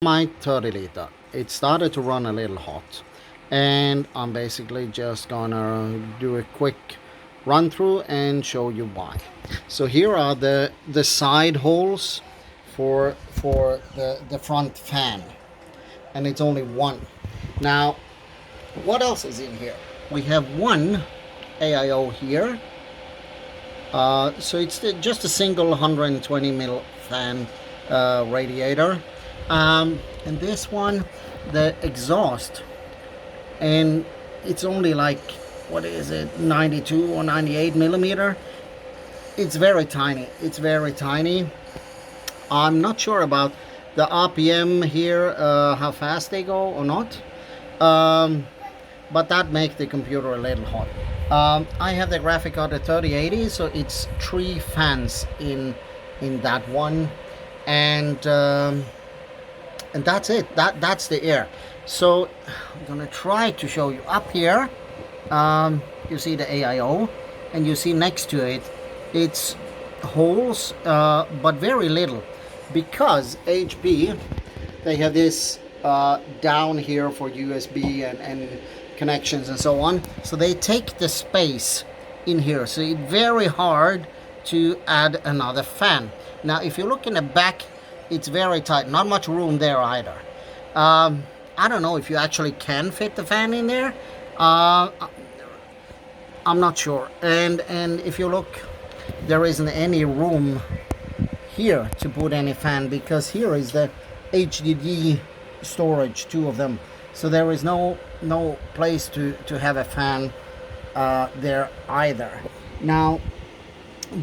My 30 liter. It started to run a little hot, and I'm basically just gonna do a quick run through and show you why. So here are the side holes for the front fan, and it's only one. Now, what else is in here? We have one AIO here. So it's just a single 120 mil fan radiator. And this one, the exhaust, and it's only like, what is it, 92 or 98 millimeter. It's very tiny. It's very tiny. I'm not sure about the RPM here, how fast they go or not. But that makes the computer a little hot. I have the graphic card at 3080, so it's 3 fans in that one, and that's it. That's the air. So I'm gonna try to show you up here. You see the AIO, and you see next to it, it's holes, but very little, because HP, they have this down here for USB and connections and so on. So they take the space in here, so it's very hard to add another fan. Now, if you look in the back, it's very tight, not much room there either. I don't know if you actually can fit the fan in there. I'm not sure. And if you look, there isn't any room here to put any fan, because here is the HDD storage, 2 of them. So there is no place to have a fan there either. Now,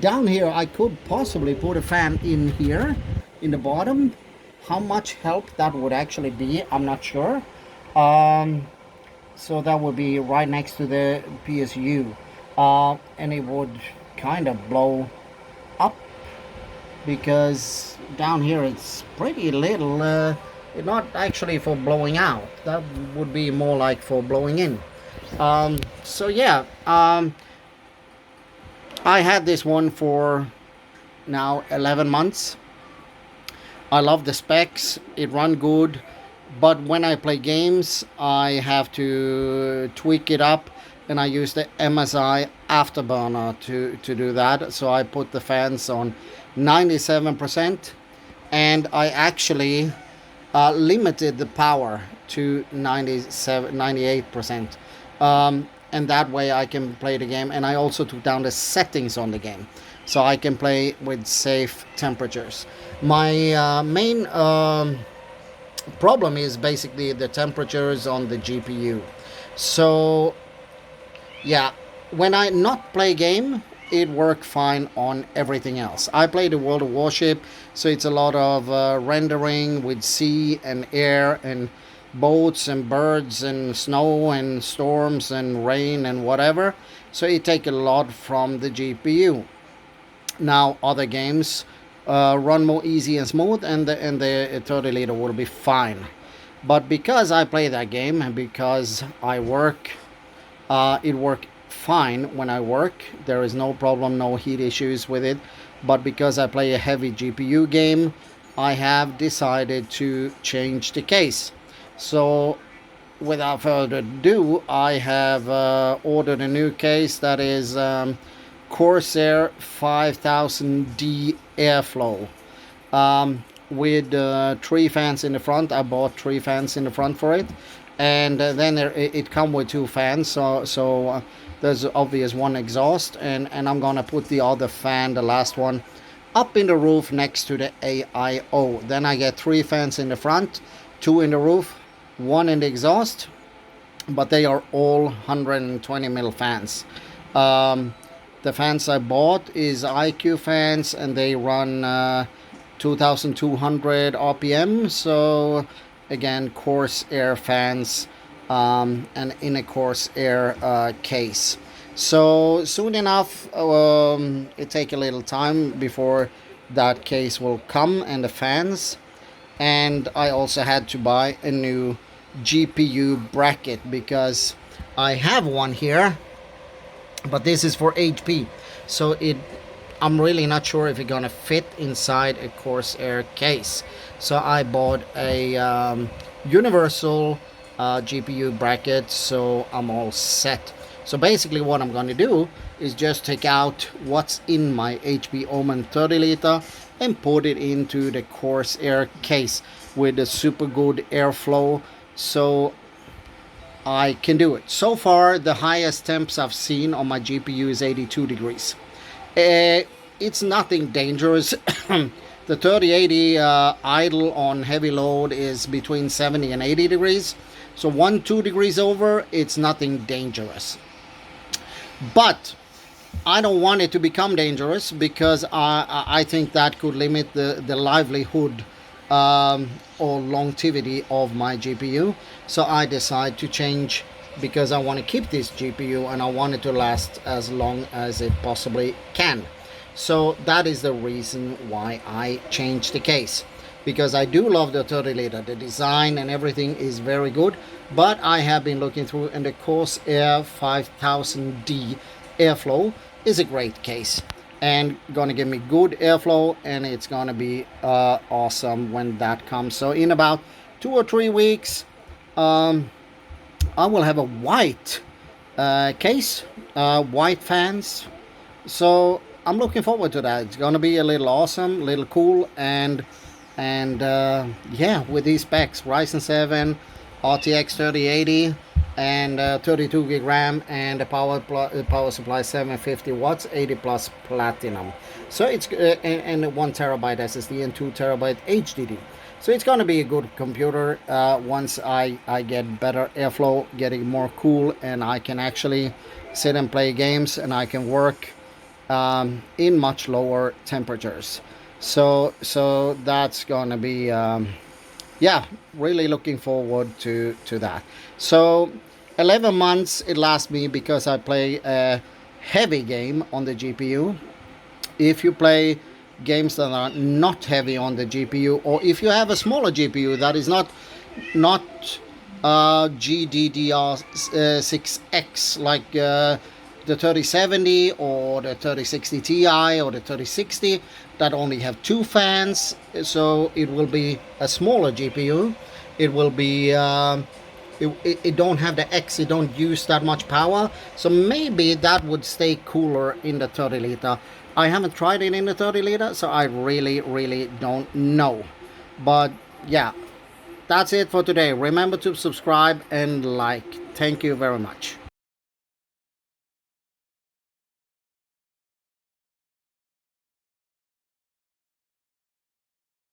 down here I could possibly put a fan in here in the bottom. How much help that would actually be, I'm not sure. So that would be right next to the PSU, and it would kind of blow up, because down here it's pretty little. It's not actually for blowing out. That would be more like for blowing in. So yeah, I had this one for now 11 months. I love the specs, it run good, but when I play games, I have to tweak it up, and I use the MSI Afterburner to do that. So I put the fans on 97%, and I actually limited the power to 98%. And that way I can play the game, and I also took down the settings on the game, so I can play with safe temperatures. My main problem is basically the temperatures on the GPU. So yeah, when I not play game, it worked fine on everything else. I play the World of Warship, so it's a lot of rendering with sea and air and boats and birds and snow and storms and rain and whatever. So it takes a lot from the GPU. Now other games run more easy and smooth, and the 30 liter will be fine. But because I play that game and because I work, it works fine when I work. There is no problem, no heat issues with it. But because I play a heavy GPU game, I have decided to change the case. So without further ado, I have ordered a new case that is Corsair 5000D AIRFLOW, with 3 fans in the front. I bought 3 fans in the front for it, and then it comes with 2 fans, so there's obvious one exhaust, and I'm gonna put the other fan, the last one, up in the roof next to the AIO. Then I get 3 fans in the front, 2 in the roof, 1 in the exhaust, but they are all 120 mil fans. The fans I bought is IQ fans, and they run 2200 RPM. So again, Corsair fans, and in a Corsair case. So soon enough, it take a little time before that case will come, and the fans. And I also had to buy a new GPU bracket, because I have one here, but this is for HP, so I'm really not sure if it's gonna fit inside a Corsair case. So I bought a universal GPU bracket, so I'm all set. So basically what I'm gonna do is just take out what's in my HP Omen 30 liter and put it into the Corsair case with a super good airflow, so I can do it. So far the highest temps I've seen on my GPU is 82 degrees. It's nothing dangerous. The 3080 idle on heavy load is between 70 and 80 degrees. So 1-2 degrees over, it's nothing dangerous. But I don't want it to become dangerous, because I think that could limit the livelihood or longevity of my GPU. So I decide to change, because I want to keep this GPU and I want it to last as long as it possibly can. So that is the reason why I changed the case, because I do love the 30 liter. The design and everything is very good, but I have been looking through, and the Corsair 5000D Airflow is a great case and gonna give me good airflow, and it's gonna be awesome when that comes. So in about 2 or 3 weeks, I will have a white case, white fans. So I'm looking forward to that. It's gonna be a little awesome, a little cool, and yeah, with these specs, Ryzen 7 RTX 3080 and 32 gig RAM, and the power supply 750 watts, 80 plus platinum. So it's and 1 terabyte SSD and 2 terabyte HDD. So it's going to be a good computer once I get better airflow, getting more cool, and I can actually sit and play games, and I can work in much lower temperatures. So that's going to be yeah, really looking forward to that. So 11 months it lasts me, because I play a heavy game on the GPU. If you play games that are not heavy on the GPU, or if you have a smaller GPU that is not GDDR6X, like the 3070 or the 3060 Ti or the 3060, that only have 2 fans, so it will be a smaller GPU. It will be it don't have the X, it don't use that much power, so maybe that would stay cooler in the 30 liter. I haven't tried it in the 30 liter, so I really don't know. But yeah, that's it for today. Remember to subscribe and like. Thank you very much.